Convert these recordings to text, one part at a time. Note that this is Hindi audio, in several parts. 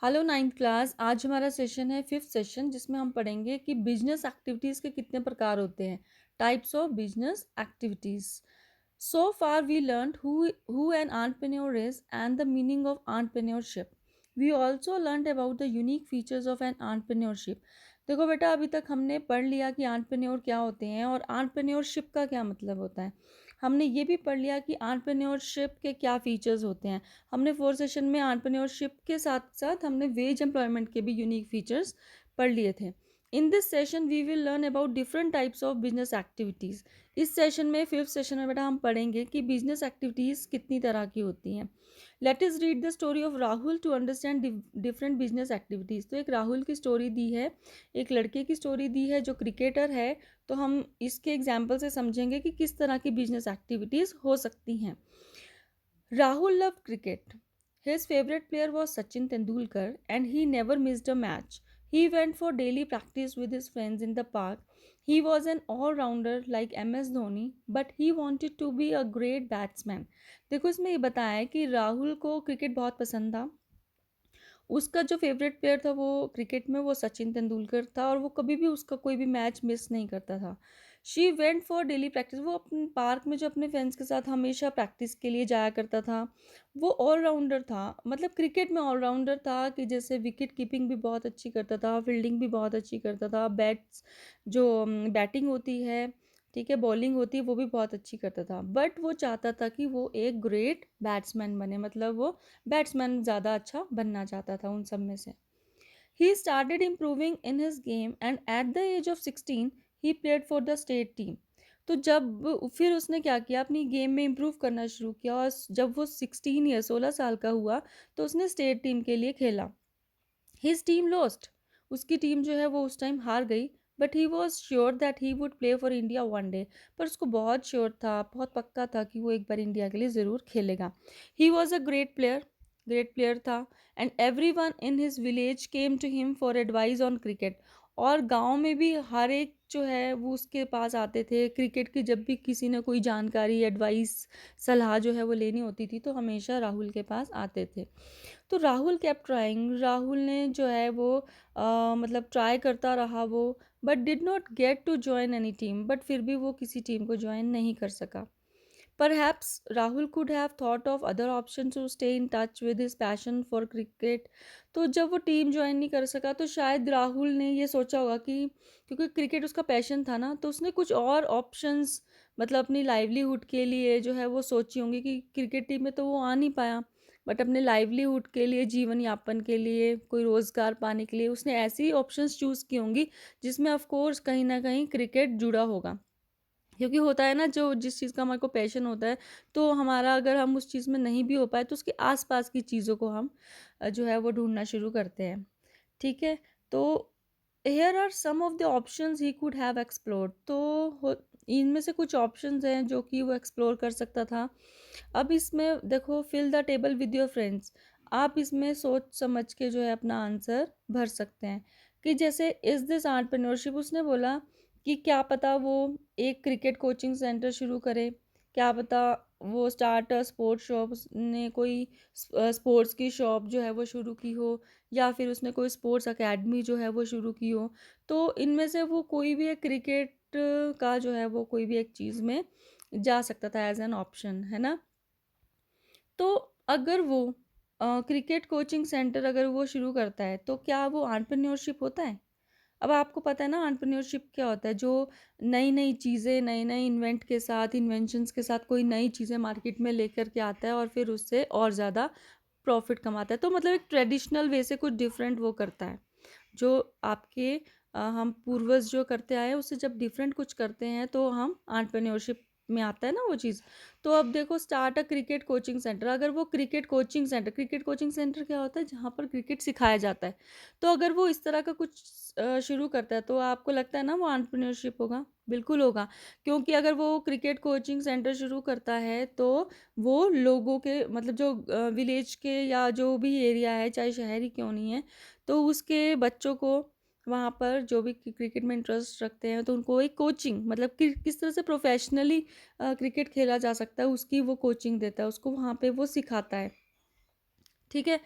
Hello ninth class. आज हमारा सेशन है फिफ्थ सेशन, जिसमें हम पढ़ेंगे कि बिजनेस एक्टिविटीज़ के कितने प्रकार होते हैं। Types of business activities. So far we learn who an entrepreneur is and the meaning of entrepreneurship. We also learn about the unique features of an entrepreneurship. देखो बेटा, अभी तक हमने पढ़ लिया कि एंटरप्रेन्योर क्या होते हैं और एंटरप्रेन्योरशिप का क्या मतलब होता है। हमने ये भी पढ़ लिया कि एंटरप्रेन्योरशिप के क्या फीचर्स होते हैं। हमने फोर्थ सेशन में एंटरप्रेन्योरशिप के साथ साथ हमने वेज एम्प्लॉयमेंट के भी यूनिक फीचर्स पढ़ लिए थे। In this session we will learn about different types of business activities. इस सेशन में फिफ्थ सेशन में बेटा हम पढ़ेंगे कि बिजनेस एक्टिविटीज़ कितनी तरह की होती हैं। Let us read the story of Rahul to understand different business activities. तो एक राहुल की स्टोरी दी है, एक लड़के की स्टोरी दी है जो क्रिकेटर है। तो हम इसके एग्जाम्पल से समझेंगे कि किस तरह की बिजनेस एक्टिविटीज़ हो सकती हैं। Rahul loved cricket. His favorite player was Sachin Tendulkar and he never missed a match. He went for daily practice with his friends in the park. He was an all-rounder like MS Dhoni, but he wanted to be a great batsman. देखो, इसमें ये बताया है कि राहुल को क्रिकेट बहुत पसंद था। उसका जो फेवरेट प्लेयर था वो क्रिकेट में वो सचिन तेंदुलकर था और वो कभी भी उसका कोई भी मैच मिस नहीं करता था। She went for daily practice. वो अपने पार्क में जो अपने फ्रेंड्स के साथ हमेशा प्रैक्टिस के लिए जाया करता था। वो ऑलराउंडर था, मतलब क्रिकेट में ऑलराउंडर था कि जैसे विकेट कीपिंग भी बहुत अच्छी करता था, फील्डिंग भी बहुत अच्छी करता था, जो बैटिंग होती है, ठीक है, बॉलिंग होती है, वो भी बहुत अच्छी करता था। बट वो चाहता था कि वो एक ग्रेट बैट्समैन बने, मतलब वो बैट्समैन ज़्यादा अच्छा बनना चाहता था उन सब में से। He started improving in his game and at the age of 16 he played for the state team. तो जब फिर उसने क्या किया, अपनी गेम में इम्प्रूव करना शुरू किया और जब वो 16 ईयर 16 साल का हुआ तो उसने स्टेट टीम के लिए खेला। His team lost. उसकी टीम जो है वो उस टाइम हार गई। But he was sure that he would play for India one day. पर उसको बहुत श्योर था, बहुत पक्का था कि वो एक बार इंडिया के लिए ज़रूर खेलेगा। He was a great player था। And every one in his village came to him for advice on cricket. और गांव में भी हर एक जो है वो उसके पास आते थे क्रिकेट की। जब भी किसी ने कोई जानकारी, एडवाइस, सलाह जो है वो लेनी होती थी तो हमेशा राहुल के पास आते थे। तो राहुल केप्ट ट्राइंग। राहुल ने जो है वो मतलब ट्राई करता रहा वो, but did not get to join any team. But फिर भी वो किसी टीम को ज्वाइन नहीं कर सका। Perhaps Rahul could have thought of other options to stay in touch with his passion for cricket. तो जब वो टीम ज्वाइन नहीं कर सका तो शायद राहुल ने ये सोचा होगा कि क्योंकि क्रिकेट उसका पैशन था ना, तो उसने कुछ और ऑप्शंस, मतलब अपनी लाइवलीहुड के लिए जो है वो सोची होंगी कि क्रिकेट टीम में तो वो आ नहीं पाया, बट अपने लाइवलीहुड के लिए, जीवन यापन के लिए, कोई रोज़गार पाने के लिए उसने ऐसी ऑप्शंस चूज़ की होंगी जिसमें ऑफ कोर्स कहीं ना कहीं क्रिकेट जुड़ा होगा। क्योंकि होता है ना, जो जिस चीज़ का हमारे को पैशन होता है तो हमारा अगर हम उस चीज़ में नहीं भी हो पाए तो उसके आसपास की चीज़ों को हम जो है वो ढूंढना शुरू करते हैं। ठीक है। तो here are some of the options he could have explored. तो इनमें से कुछ ऑप्शंस हैं जो कि वो एक्सप्लोर कर सकता था। अब इसमें देखो, fill the table with your friends. आप इसमें सोच समझ के जो है अपना आंसर भर सकते हैं कि जैसे इज दिस एंटरप्रेन्योरशिप। उसने बोला कि क्या पता वो एक क्रिकेट कोचिंग सेंटर शुरू करे, क्या पता वो स्टार्ट स्पोर्ट्स शॉप, उसने कोई स्पोर्ट्स की शॉप जो है वो शुरू की हो, या फिर उसने कोई स्पोर्ट्स एकेडमी जो है वो शुरू की हो। तो इनमें से वो कोई भी एक क्रिकेट का जो है वो कोई भी एक चीज़ में जा सकता था एज एन ऑप्शन, है ना। तो अगर वो क्रिकेट कोचिंग सेंटर अगर वो शुरू करता है तो क्या वो एंटरप्रेन्योरशिप होता है। अब आपको पता है ना एंटरप्रेन्योरशिप क्या होता है, जो नई नई चीज़ें, नए नए इन्वेंट के साथ, इन्वेंशंस के साथ कोई नई चीज़ें मार्केट में लेकर के आता है और फिर उससे और ज़्यादा प्रॉफिट कमाता है। तो मतलब एक ट्रेडिशनल वे से कुछ डिफरेंट वो करता है। जो आपके हम पूर्वज जो करते आए हैं उससे जब डिफरेंट कुछ करते हैं तो हम एंटरप्रेन्योरशिप में आता है ना वो चीज़। तो अब देखो, start a cricket coaching centre. अगर वो क्रिकेट कोचिंग सेंटर क्या होता है, जहाँ पर क्रिकेट सिखाया जाता है। तो अगर वो इस तरह का कुछ शुरू करता है तो आपको लगता है ना वो एंटरप्रेन्योरशिप होगा। बिल्कुल होगा। क्योंकि अगर वो क्रिकेट कोचिंग सेंटर शुरू करता है तो वो लोगों के, मतलब जो विलेज के या जो भी एरिया है, चाहे शहर ही क्यों नहीं है, तो उसके बच्चों को वहाँ पर जो भी क्रिकेट में इंटरेस्ट रखते हैं तो उनको एक कोचिंग, मतलब किस तरह से प्रोफेशनली क्रिकेट खेला जा सकता है उसकी वो कोचिंग देता है, उसको वहाँ पे वो सिखाता है। ठीक है।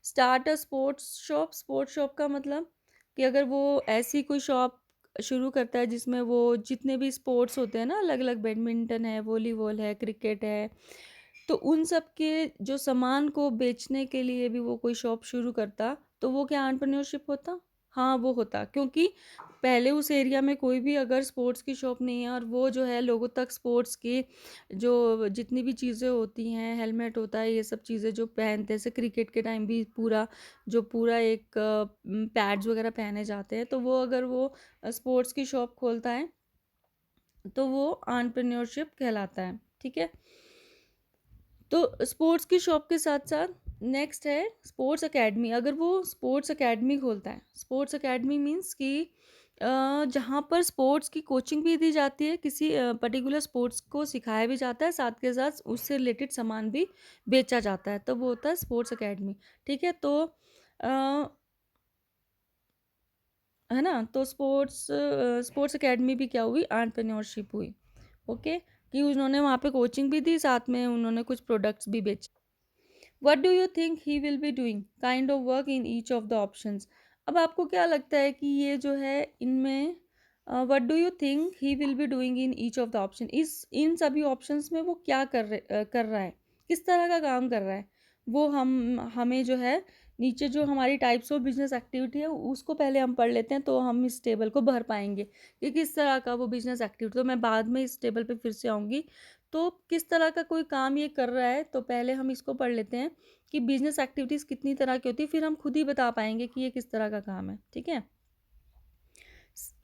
स्टार्ट अ स्पोर्ट्स शॉप का मतलब कि अगर वो ऐसी कोई शॉप शुरू करता है जिसमें वो जितने भी स्पोर्ट्स होते हैं ना, अलग अलग, बैडमिंटन है, वॉलीबॉल है, क्रिकेट है, तो उन सब के जो सामान को बेचने के लिए भी वो कोई शॉप शुरू करता, तो वो क्या एंटरप्रेन्योरशिप होता? हाँ, वो होता, क्योंकि पहले उस एरिया में कोई भी अगर स्पोर्ट्स की शॉप नहीं है और वो जो है लोगों तक स्पोर्ट्स की जो जितनी भी चीज़ें होती हैं, हेलमेट होता है, ये सब चीज़ें जो पहनते हैं, जैसे क्रिकेट के टाइम भी पूरा एक पैड्स वगैरह पहने जाते हैं, तो वो अगर वो स्पोर्ट्स की शॉप खोलता है तो वो एंटरप्रेन्योरशिप कहलाता है। ठीक है, तो स्पोर्ट्स की शॉप के साथ साथ नेक्स्ट है स्पोर्ट्स एकेडमी। अगर वो स्पोर्ट्स एकेडमी खोलता है, स्पोर्ट्स एकेडमी मीन्स कि जहाँ पर स्पोर्ट्स की कोचिंग भी दी जाती है, किसी पर्टिकुलर स्पोर्ट्स को सिखाया भी जाता है, साथ के साथ उससे रिलेटेड सामान भी बेचा जाता है, तो वो होता है स्पोर्ट्स एकेडमी। ठीक है, तो है ना, तो स्पोर्ट्स एकेडमी भी क्या हुई, एंटरप्रेन्योरशिप हुई। ओके, कि उन्होंने वहाँ पे कोचिंग भी दी, साथ में उन्होंने कुछ प्रोडक्ट्स भी बेचे। What do you think he will be doing kind of work in each of the options? अब आपको क्या लगता है कि ये जो है इनमें what do you think he will be doing in each of the option? इन सभी ऑप्शंस में वो क्या कर रहा है, किस तरह का काम कर रहा है, वो हमें जो है नीचे जो हमारी टाइप्स ऑफ बिजनेस एक्टिविटी है उसको पहले हम पढ़ लेते हैं, तो हम इस टेबल को भर पाएंगे कि किस तरह का वो बिजनेस एक्टिविटी। तो मैं बाद में इस टेबल पे फिर से आऊँगी, तो किस तरह का कोई काम ये कर रहा है, तो पहले हम इसको पढ़ लेते हैं कि बिजनेस एक्टिविटीज़ कितनी तरह की होती है, फिर हम खुद ही बता पाएंगे कि ये किस तरह का काम है। ठीक है,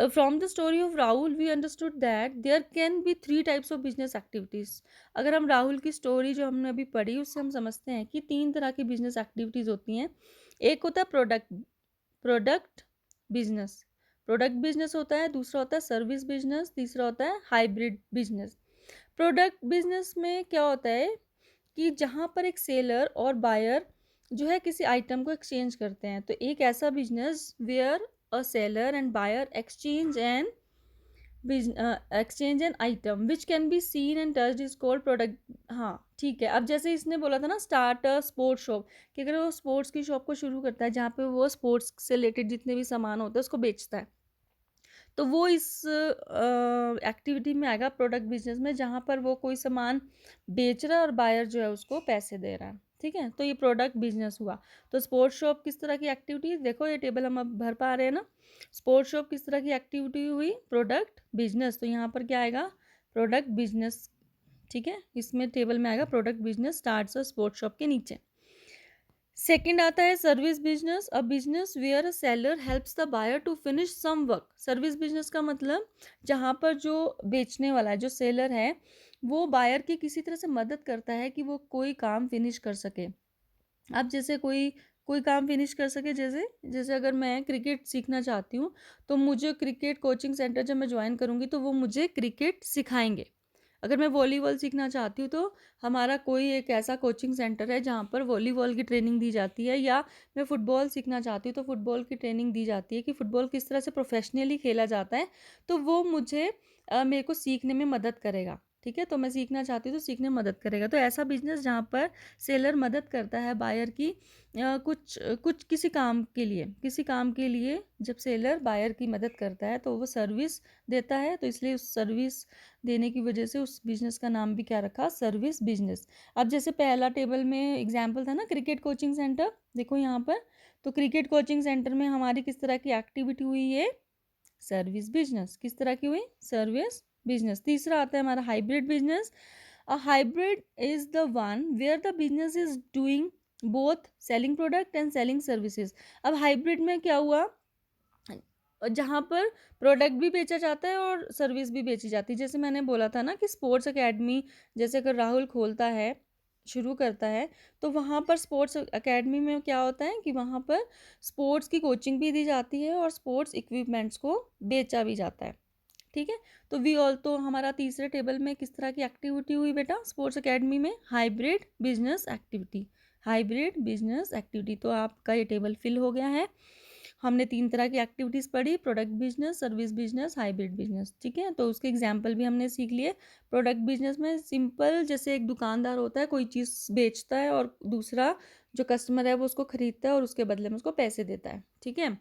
from the story of Rahul we understood that there can be 3 types of business activities. अगर हम राहुल की स्टोरी जो हमने अभी पढ़ी उससे हम समझते हैं कि 3 तरह की बिजनेस एक्टिविटीज़ होती हैं। एक होता है प्रोडक्ट बिजनेस, प्रोडक्ट बिजनेस होता है, दूसरा होता है सर्विस बिजनेस, तीसरा होता है हाइब्रिड बिजनेस। प्रोडक्ट बिजनेस में क्या होता है कि जहाँ पर एक सेलर और बायर जो है किसी आइटम को एक्सचेंज करते हैं, तो एक ऐसा business where a seller and buyer exchange an item which can be seen and touched is called product. हाँ ठीक है, अब जैसे इसने बोला था ना स्टार्ट अ स्पोर्ट्स शॉप, कि अगर वो स्पोर्ट्स की शॉप को शुरू करता है जहाँ पे वो स्पोर्ट्स से रिलेटेड जितने भी सामान होते हैं उसको बेचता है, तो वो इस एक्टिविटी में आएगा प्रोडक्ट बिजनेस में, जहाँ पर वो कोई सामान बेच रहा है और बायर जो है उसको पैसे दे रहा है। ठीक है, तो ये प्रोडक्ट बिजनेस हुआ। तो स्पोर्ट्स शॉप किस तरह की एक्टिविटी, देखो ये टेबल हम अब भर पा रहे हैं ना, स्पोर्ट्स शॉप किस तरह की एक्टिविटी हुई, प्रोडक्ट बिजनेस, तो यहाँ पर क्या आएगा, प्रोडक्ट बिजनेस। ठीक है, इसमें टेबल में आएगा प्रोडक्ट बिजनेस स्टार्ट्स और स्पोर्ट्स शॉप के नीचे। सेकंड आता है service business, a business where a seller helps the buyer to finish some work. Service business का मतलब जहाँ पर जो बेचने वाला है, जो सेलर है, वो बायर की किसी तरह से मदद करता है कि वो कोई काम फिनिश कर सके। अब जैसे कोई कोई काम फिनिश कर सके, जैसे जैसे अगर मैं क्रिकेट सीखना चाहती हूँ, तो मुझे क्रिकेट कोचिंग सेंटर जब मैं ज्वाइन करूँगी तो वो मुझे क्रिकेट सिखाएंगे। अगर मैं वॉलीबॉल सीखना चाहती हूँ तो हमारा कोई एक ऐसा कोचिंग सेंटर है जहाँ पर वॉलीबॉल की ट्रेनिंग दी जाती है, या मैं फ़ुटबॉल सीखना चाहती हूँ तो फ़ुटबॉल की ट्रेनिंग दी जाती है कि फ़ुटबॉल किस तरह से प्रोफेशनली खेला जाता है, तो वो मुझे मेरे को सीखने में मदद करेगा। ठीक है, तो मैं सीखना चाहती हूँ तो सीखने में मदद करेगा। तो ऐसा बिजनेस जहाँ पर सेलर मदद करता है बायर की कुछ कुछ किसी काम के लिए जब सेलर बायर की मदद करता है तो वो सर्विस देता है, तो इसलिए उस सर्विस देने की वजह से उस बिजनेस का नाम भी क्या रखा, सर्विस बिजनेस। अब जैसे पहला टेबल में एग्जाम्पल था ना क्रिकेट कोचिंग सेंटर, देखो यहाँ पर, तो क्रिकेट कोचिंग सेंटर में हमारी किस तरह की एक्टिविटी हुई है, सर्विस बिजनेस। किस तरह की हुई, सर्विस बिजनेस। तीसरा आता है हमारा hybrid business. A hybrid is the one where the business is doing both selling product and selling services. अब हाइब्रिड में क्या हुआ, जहाँ पर प्रोडक्ट भी बेचा जाता है और सर्विस भी बेची जाती है। जैसे मैंने बोला था ना कि स्पोर्ट्स एकेडमी जैसे अगर राहुल खोलता है, शुरू करता है, तो वहाँ पर स्पोर्ट्स एकेडमी में क्या होता है कि वहाँ पर स्पोर्ट्स की कोचिंग भी दी जाती है और स्पोर्ट्स इक्विपमेंट्स को बेचा भी जाता है। ठीक है, तो वी ऑल, तो हमारा तीसरे टेबल में किस तरह की एक्टिविटी हुई बेटा, स्पोर्ट्स एकेडमी में hybrid business activity, hybrid business activity. तो आपका ये टेबल फिल हो गया है। हमने 3 तरह की एक्टिविटीज़ पढ़ी, product business, service business, hybrid business, ठीक है। तो उसके एग्जाम्पल भी हमने सीख लिए। प्रोडक्ट बिजनेस में सिंपल जैसे एक दुकानदार होता है, कोई चीज़ बेचता है और दूसरा जो कस्टमर है वो उसको खरीदता है और उसके बदले में उसको पैसे देता है, ठीक है।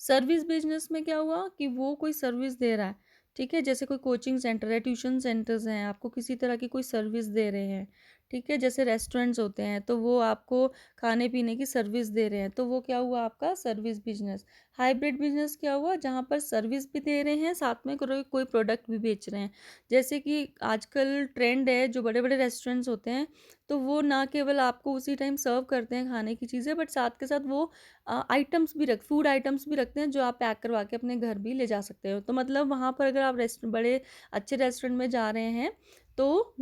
सर्विस बिजनेस में क्या हुआ कि वो कोई सर्विस दे रहा है, ठीक है। जैसे कोई कोचिंग सेंटर है, ट्यूशन सेंटर्स हैं, आपको किसी तरह की कोई सर्विस दे रहे हैं, ठीक है। जैसे रेस्टोरेंट्स होते हैं तो वो आपको खाने पीने की सर्विस दे रहे हैं, तो वो क्या हुआ आपका सर्विस बिजनेस। हाइब्रिड बिजनेस क्या हुआ, जहाँ पर सर्विस भी दे रहे हैं साथ में कोई कोई प्रोडक्ट भी बेच रहे हैं। जैसे कि आजकल ट्रेंड है, जो बड़े बड़े रेस्टोरेंट्स होते हैं तो वो ना केवल आपको उसी टाइम सर्व करते हैं खाने की चीज़ें, बट साथ के साथ वो आइटम्स भी फूड आइटम्स भी रखते हैं जो आप पैक करवा के अपने घर भी ले जा सकते हो। तो मतलब वहाँ पर अगर आप बड़े अच्छे रेस्टोरेंट में जा रहे हैं तो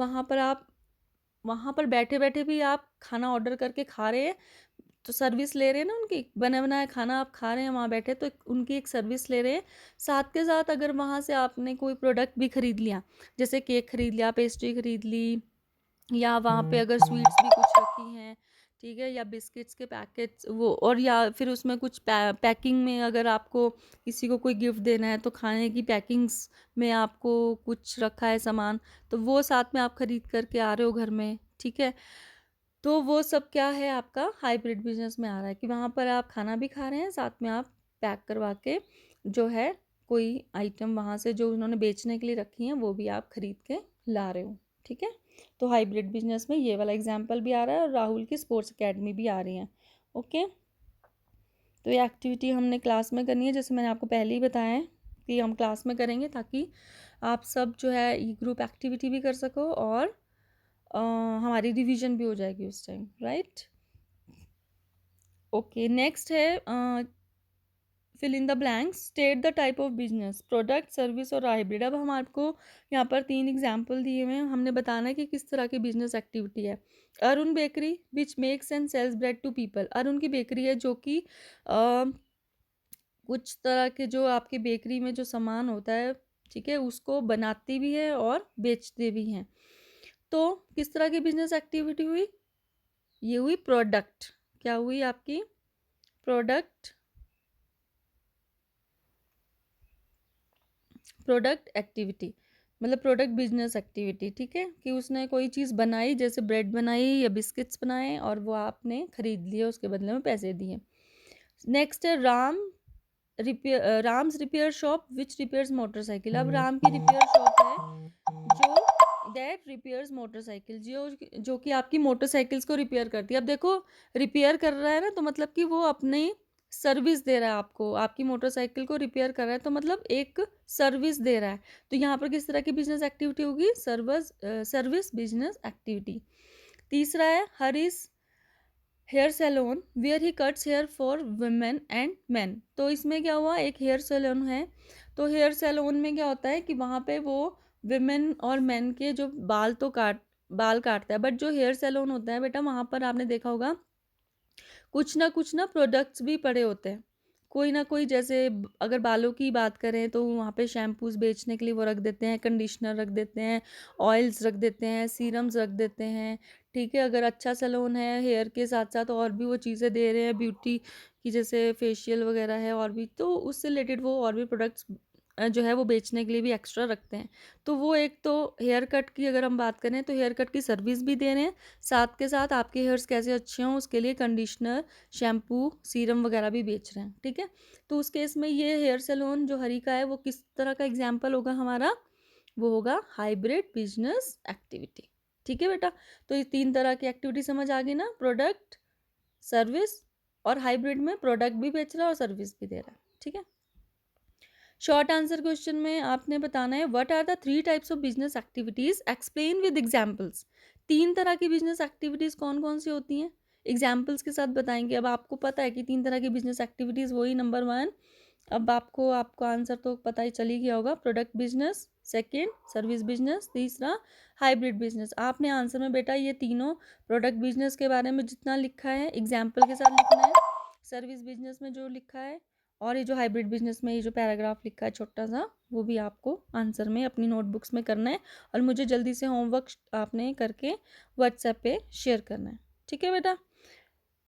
वहाँ पर बैठे बैठे भी आप खाना ऑर्डर करके खा रहे हैं, तो सर्विस ले रहे हैं ना, उनकी बना बनाया खाना आप खा रहे हैं वहाँ बैठे, तो उनकी एक सर्विस ले रहे हैं। साथ के साथ अगर वहाँ से आपने कोई प्रोडक्ट भी खरीद लिया, जैसे केक खरीद लिया, पेस्ट्री खरीद ली, या वहाँ पे अगर स्वीट्स भी कुछ रखी हैं, ठीक है, या बिस्किट्स के पैकेट्स वो, और या फिर उसमें कुछ पैकिंग में अगर आपको किसी को कोई गिफ्ट देना है तो खाने की पैकिंग्स में आपको कुछ रखा है सामान, तो वो साथ में आप खरीद करके आ रहे हो घर में, ठीक है। तो वो सब क्या है आपका हाइब्रिड बिजनेस में आ रहा है कि वहाँ पर आप खाना भी खा रहे हैं, साथ में आप पैक करवा के जो है कोई आइटम वहाँ से जो उन्होंने बेचने के लिए रखी हैं वो भी आप खरीद के ला रहे हो, ठीक है। तो हाइब्रिड बिजनेस में ये वाला एग्जाम्पल भी आ रहा है और राहुल की स्पोर्ट्स एकेडमी भी आ रही है, ओके। तो ये एक्टिविटी हमने क्लास में करनी है, जैसे मैंने आपको पहले ही बताया है कि हम क्लास में करेंगे ताकि आप सब जो है ये ग्रुप एक्टिविटी भी कर सको और हमारी रिवीजन भी हो जाएगी उस टाइम, राइट। ओके, नेक्स्ट है fill in the blanks, state the type of business, product, service और हाइब्रिड। अब हम आपको यहाँ पर 3 एग्जाम्पल दिए हुए हैं, हमने बताना है कि किस तरह की बिजनेस एक्टिविटी है। Arun bakery which makes and sells bread to people, Arun की बेकरी है जो कि कुछ तरह के जो आपके बेकरी में जो सामान होता है, ठीक है, उसको बनाती भी है और बेचते भी हैं। तो किस तरह की बिजनेस एक्टिविटी हुई, ये हुई प्रोडक्ट, क्या हुई आपकी प्रोडक्ट एक्टिविटी, मतलब प्रोडक्ट बिजनेस एक्टिविटी, ठीक है, कि उसने कोई चीज़ बनाई, जैसे ब्रेड बनाई या बिस्किट्स बनाए और वो आपने खरीद लिए, उसके बदले में पैसे दिए। नेक्स्ट है राम्स रिपेयर शॉप विच रिपेयर्स मोटरसाइकिल। अब राम की रिपेयर शॉप है जो दैट रिपेयर्स मोटरसाइकिल, जो कि आपकी मोटरसाइकिल्स को रिपेयर करती है। अब देखो रिपेयर कर रहा है ना, तो मतलब कि वो अपनी सर्विस दे रहा है आपको, आपकी मोटरसाइकिल को रिपेयर कर रहा है, तो मतलब एक सर्विस दे रहा है। तो यहाँ पर किस तरह की बिजनेस एक्टिविटी होगी, सर्विस बिजनेस एक्टिविटी। तीसरा है Harish hair salon where he cuts hair for women and man. तो इसमें क्या हुआ, एक हेयर सैलून है, तो हेयर सैलून में क्या होता है कि वहाँ पे वो विमेन और मैन के जो बाल काटता है, बट जो हेयर सैलून होता है बेटा, वहाँ पर आपने देखा होगा कुछ ना प्रोडक्ट्स भी पड़े होते हैं, कोई ना कोई, जैसे अगर बालों की बात करें तो वहाँ पे शैम्पूज बेचने के लिए वो रख देते हैं, कंडीशनर रख देते हैं, ऑयल्स रख देते हैं, सीरम्स रख देते हैं, ठीक है। अगर अच्छा सैलून है हेयर के साथ साथ और भी वो चीज़ें दे रहे हैं ब्यूटी की, जैसे फेशियल वगैरह है और भी, तो उससे रिलेटेड वो और भी प्रोडक्ट्स जो है वो बेचने के लिए भी एक्स्ट्रा रखते हैं। तो वो एक तो हेयर कट की अगर हम बात करें तो हेयर कट की सर्विस भी दे रहे हैं, साथ के साथ आपके हेयर्स कैसे अच्छे हों उसके लिए कंडीशनर, शैम्पू, सीरम वगैरह भी बेच रहे हैं, ठीक है। तो उस केस में ये हेयर सैलून जो हरी का है वो किस तरह का एग्जाम्पल होगा हमारा, वो होगा हाइब्रिड बिजनेस एक्टिविटी, ठीक है बेटा। तो ये 3 तरह की एक्टिविटी समझ आ गई ना, प्रोडक्ट, सर्विस, और हाइब्रिड में प्रोडक्ट भी बेच रहा है और सर्विस भी दे रहा है, ठीक है। शॉर्ट आंसर क्वेश्चन में आपने बताना है what are the 3 types of business activities, explain with examples. 3 तरह की बिजनेस एक्टिविटीज कौन कौन सी होती हैं, एग्जाम्पल्स के साथ बताएंगे। अब आपको पता है कि 3 तरह की बिजनेस एक्टिविटीज, वही नंबर 1। अब आपको आंसर तो पता ही चल ही गया होगा, product business, second service business, तीसरा हाइब्रिड बिजनेस। आपने आंसर में बेटा ये तीनों प्रोडक्ट बिजनेस के बारे में जितना लिखा है एग्जाम्पल के साथ लिखना है, सर्विस बिजनेस में जो लिखा है, और ये जो हाइब्रिड बिजनेस में ये जो पैराग्राफ लिखा है छोटा सा, वो भी आपको आंसर में अपनी नोटबुक्स में करना है, और मुझे जल्दी से होमवर्क आपने करके व्हाट्सएप पे शेयर करना है, ठीक है बेटा।